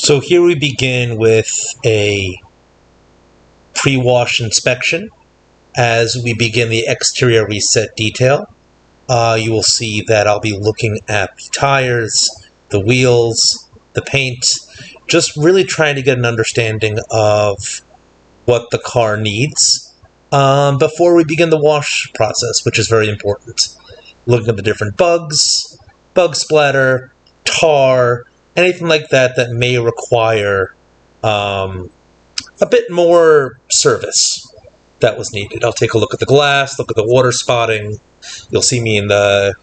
So here we begin with a pre-wash inspection. As we begin the exterior reset detail, you will see that I'll be looking at the tires, the wheels, the paint, just really trying to get an understanding of what the car needs before we begin the wash process, which is very important. Looking at the different bugs, bug splatter, tar, anything like that that may require a bit more service that was needed. I'll take a look at the glass, look at the water spotting. You'll see me in the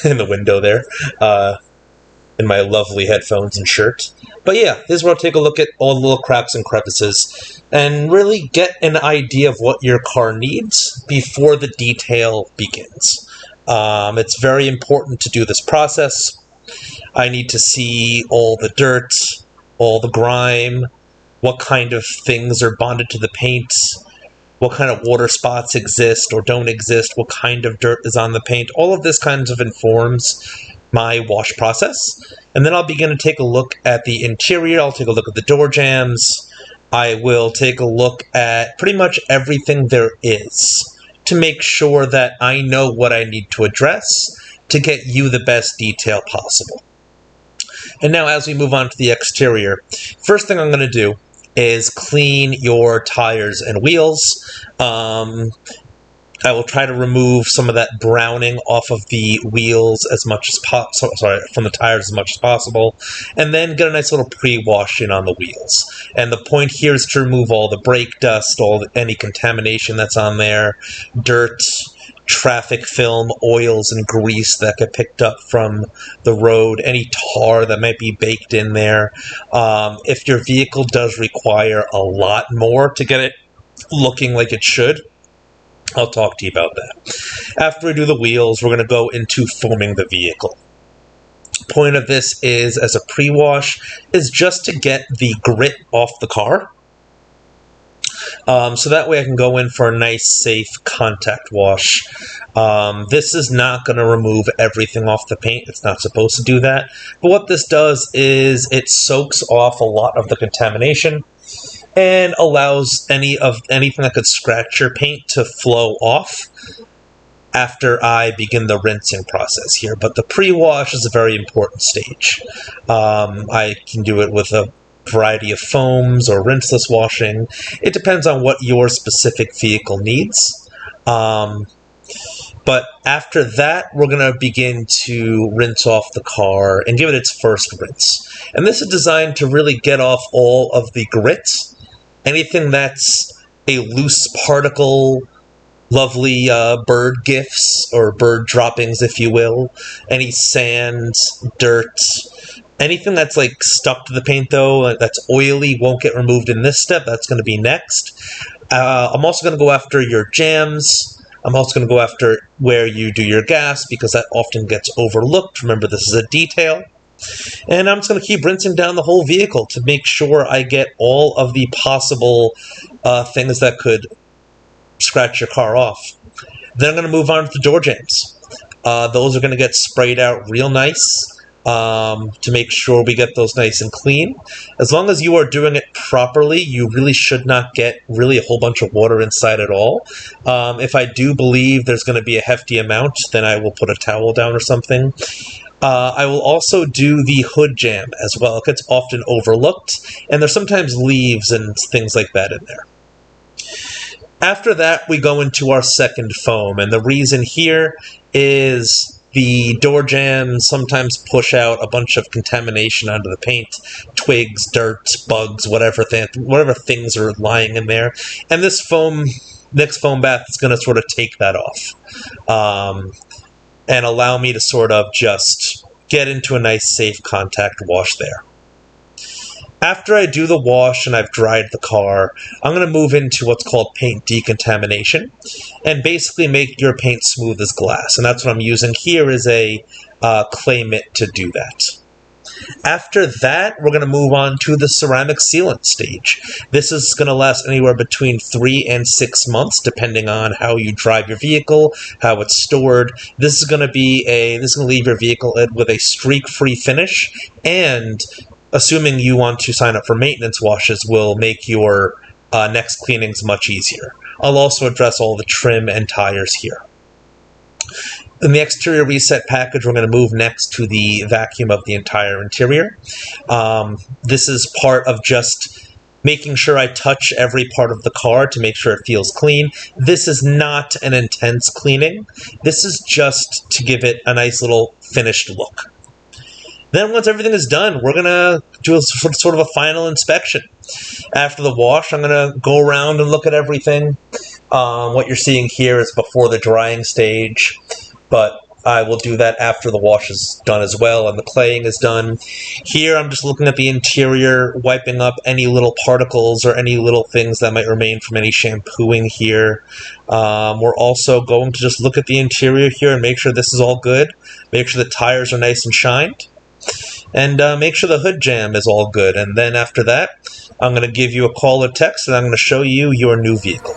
in the window there, in my lovely headphones and shirt. But yeah, this is where I'll take a look at all the little cracks and crevices and really get an idea of what your car needs before the detail begins. It's very important to do this process. I need to see all the dirt, all the grime, what kind of things are bonded to the paint, what kind of water spots exist or don't exist, what kind of dirt is on the paint. All of this kind of informs my wash process. And then I'll begin to take a look at the interior. I'll take a look at the door jambs. I will take a look at pretty much everything there is to make sure that I know what I need to address to get you the best detail possible. And now as we move on to the exterior, first thing I'm going to do is clean your tires and wheels. I will try to remove some of that browning off of the wheels as much as possible, from the tires as much as possible, and then get a nice little pre-wash in on the wheels. And the point here is to remove all the brake dust, any contamination that's on there, dirt, traffic film, oils, and grease that get picked up from the road, any tar that might be baked in there. If your vehicle does require a lot more to get it looking like it should, I'll talk to you about that. After we do the wheels, we're going to go into foaming the vehicle. Point of this is, as a pre-wash, is just to get the grit off the car. So that way I can go in for a nice, safe contact wash. This is not going to remove everything off the paint. It's not supposed to do that. But what this does is it soaks off a lot of the contamination and allows anything that could scratch your paint to flow off after I begin the rinsing process here. But the pre-wash is a very important stage. I can do it with a variety of foams or rinseless washing. It depends on what your specific vehicle needs. But after that, we're going to begin to rinse off the car and give it its first rinse. And this is designed to really get off all of the grit, anything that's a loose particle, lovely bird gifts or bird droppings, if you will, any sand, dirt, anything that's like stuck to the paint, though, that's oily, won't get removed in this step. That's going to be next. I'm also going to go after your jams. I'm also going to go after where you do your gas, because that often gets overlooked. Remember, this is a detail. And I'm just going to keep rinsing down the whole vehicle to make sure I get all of the possible things that could scratch your car off. Then I'm going to move on to the door jambs. Those are going to get sprayed out real nice to make sure we get those nice and clean. As long as you are doing it properly, you really should not get really a whole bunch of water inside at all. If I do believe there's going to be a hefty amount, then I will put a towel down or something. I will also do the hood jam as well. It gets often overlooked, and there's sometimes leaves and things like that in there. After that, we go into our second foam, and the reason here is the door jams sometimes push out a bunch of contamination onto the paint, twigs, dirt, bugs, whatever things are lying in there. And this next foam bath is going to sort of take that off and allow me to sort of just get into a nice, safe contact wash there. After I do the wash and I've dried the car, I'm going to move into what's called paint decontamination and basically make your paint smooth as glass. And that's what I'm using here is a clay mitt to do that. After that, we're going to move on to the ceramic sealant stage. This is going to last anywhere between 3 and 6 months, depending on how you drive your vehicle, how it's stored. This is going to leave your vehicle with a streak-free finish and assuming you want to sign up for maintenance washes, will make your next cleanings much easier. I'll also address all the trim and tires here. In the exterior reset package, we're going to move next to the vacuum of the entire interior. This is part of just making sure I touch every part of the car to make sure it feels clean. This is not an intense cleaning. This is just to give it a nice little finished look. Then once everything is done, we're going to do a sort of a final inspection. After the wash, I'm going to go around and look at everything. What you're seeing here is before the drying stage, but I will do that after the wash is done as well and the claying is done. Here I'm just looking at the interior, wiping up any little particles or any little things that might remain from any shampooing here. We're also going to just look at the interior here and make sure this is all good. Make sure the tires are nice and shined. And make sure the hood jam is all good. And then after that, I'm going to give you a call or text and I'm going to show you your new vehicle.